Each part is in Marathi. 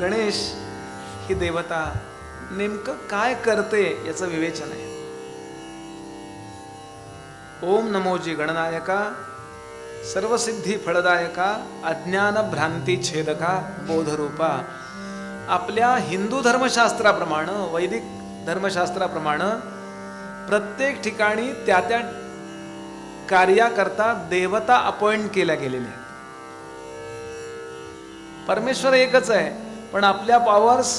गणेश ही देवता नेमकं काय करते याचं विवेचन आहे. ओम नमोजी गणनायका सर्वसिद्धी फळदायका अज्ञान भ्रांती छेदका बोधरूपा. आपल्या हिंदू धर्मशास्त्राप्रमाणे, वैदिक धर्मशास्त्राप्रमाणे प्रत्येक ठिकाणी त्या त्या कार्याकरता देवता अपॉइंट केल्या गेलेल्या आहेत. परमेश्वर एकच आहे, पण आपल्या पॉवर्स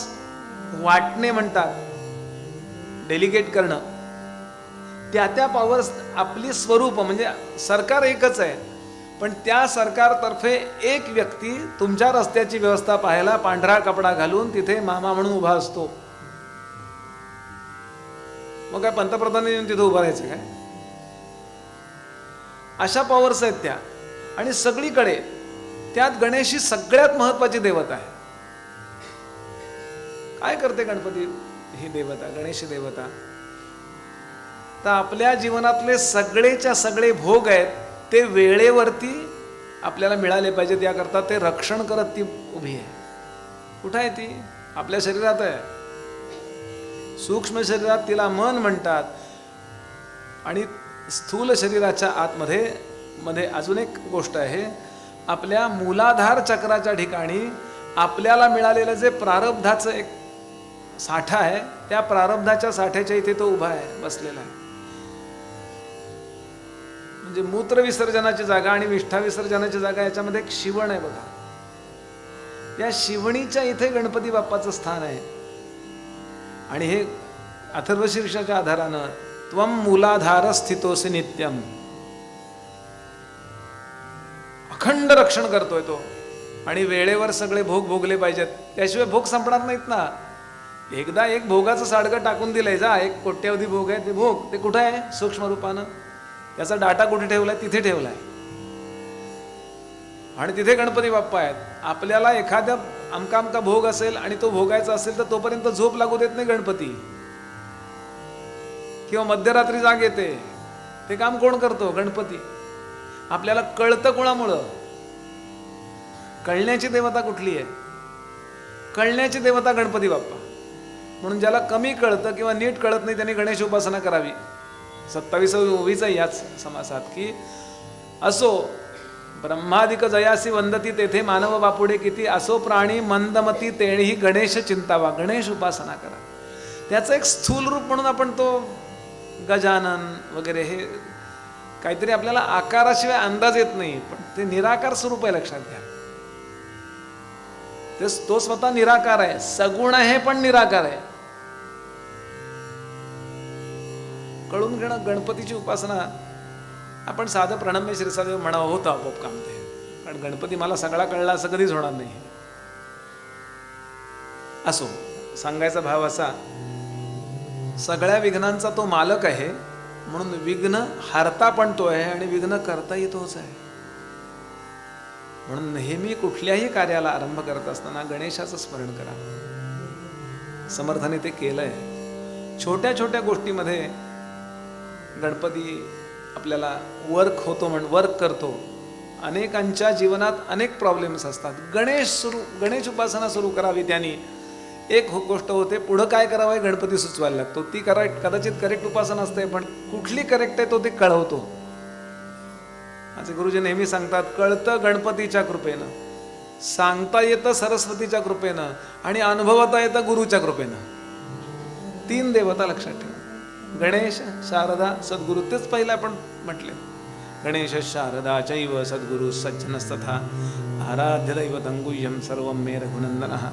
वाटणे म्हणतात, डेलिगेट करणं. त्या त्या पॉवर्स आपली स्वरूप म्हणजे सरकार एकच आहे, पण त्या सरकारतर्फे एक व्यक्ती तुमच्या रस्त्याची व्यवस्था पाहायला पांढरा कपडा घालून तिथे मामा म्हणून उभा असतो. मग काय पंतप्रधानांनी येऊन तिथे उभं राहायचं काय? अशा पॉवर्स आहेत त्या. आणि सगळीकडे त्यात गणेश ही सगळ्यात महत्वाची देवता आहे. काय करते गणपती ही देवता, गणेश ही देवता? तर आपल्या जीवनातले सगळेच्या सगळे भोग आहेत ते वेळेवरती आपल्याला मिळाले पाहिजेत याकरता ते रक्षण करत ती उभी आहे. कुठं आहे ती? आपल्या शरीरात आहे. सूक्ष्म शरीरात तिला मन म्हणतात. आणि स्थूल शरीराच्या आतमध्ये अजून एक गोष्ट आहे. आपल्या मूलाधार चक्राच्या ठिकाणी आपल्याला मिळालेलं जे प्रारब्धाचं एक साठा आहे, त्या प्रारब्धाच्या साठ्याच्या इथे तो उभा आहे, बसलेला आहे. म्हणजे मूत्र विसर्जनाची जागा आणि विष्ठा विसर्जनाची जागा याच्यामध्ये एक शिवण आहे बघा. या शिवणीच्या इथे गणपती बाप्पाचं स्थान आहे. आणि हे अथर्वशीर्षाच्या आधारानं त्वम मूलाधार स्थितोसी नित्यम, अखंड रक्षण करतोय तो. आणि वेळेवर सगळे भोग भोगले पाहिजेत, त्याशिवाय भोग संपणार नाहीत ना. एकदा एक भोगाचं साडगं टाकून दिलंय, जा एक कोट्यावधी भोग आहे ते भोग, ते कुठं आहे? सूक्ष्म रूपानं याचा डाटा कुठे ठेवलाय? तिथे ठेवलाय. आणि तिथे गणपती बाप्पा आहेत. आपल्याला एखाद्या अमका अमका भोग असेल आणि तो भोगायचा असेल तर तोपर्यंत झोप लागू देत नाही गणपती, किंवा मध्यरात्री जाग येते. ते काम कोण करतो? गणपती. आपल्याला कळतं कोणामुळं? कळण्याची देवता कुठली आहे? कळण्याची देवता गणपती बाप्पा. म्हणून ज्याला कमी कळतं किंवा नीट कळत नाही त्यांनी गणेश उपासना करावी. 27वी ओवीचा याच समासात की असो ब्रह्मादिक जयासी वंदती तेथे मानव बापुडे किती, असो प्राणी मंदमती तेही गणेश चिंतावा. गणेश उपासना करा. त्याचं एक स्थूल रूप म्हणून आपण तो गजानन वगैरे हे काहीतरी आपल्याला आकाराशिवाय अंदाज येत नाही, पण ते निराकार स्वरूप आहे, लक्षात घ्या. तो स्वतः निराकार आहे, सगुण आहे पण निराकार आहे. कळून घेणं. गणपतीची उपासना आपण साधं प्रणम्य शिरसादेव म्हणावं होतं आपोआप काम ते. कारण गणपती मला सगळा कळला असं कधीच होणार नाही. असो, सांगायचा भाव असा, सगळ्या विघ्नांचा तो मालक आहे, म्हणून विघ्न हारता पण तो आहे आणि विघ्न करताही तोच आहे. म्हणून नेहमी कुठल्याही कार्याला आरंभ करत असताना गणेशाचं स्मरण करा. समर्थाने ते केलंय. छोट्या छोट्या गोष्टीमध्ये गणपती आपल्याला वर्क करतो. अनेकांच्या जीवनात अनेक प्रॉब्लेम्स असतात. गणेश उपासना सुरू करावी. त्यांनी एक गोष्ट होते, पुढं काय करावं हे गणपती सुचवायला लागतो. ती कदाचित करेक्ट उपासना असते, पण कुठली करेक्ट आहे तो ते कळवतो. माझे गुरुजी नेहमी सांगतात, कळतं गणपतीच्या कृपेनं, सांगता येतं सरस्वतीच्या कृपेनं आणि अनुभवता येतं गुरुच्या कृपेनं. 3 देवता लक्षात ठेवा. गणेश, शारदा, सद्गुरु. तेच पहिलं आपण म्हटले. गणेश शारदा चैव सद्गुरु सज्जनस्तथा आराध्य दैवतं गुह्यं सर्वं मे रघुनंदनः.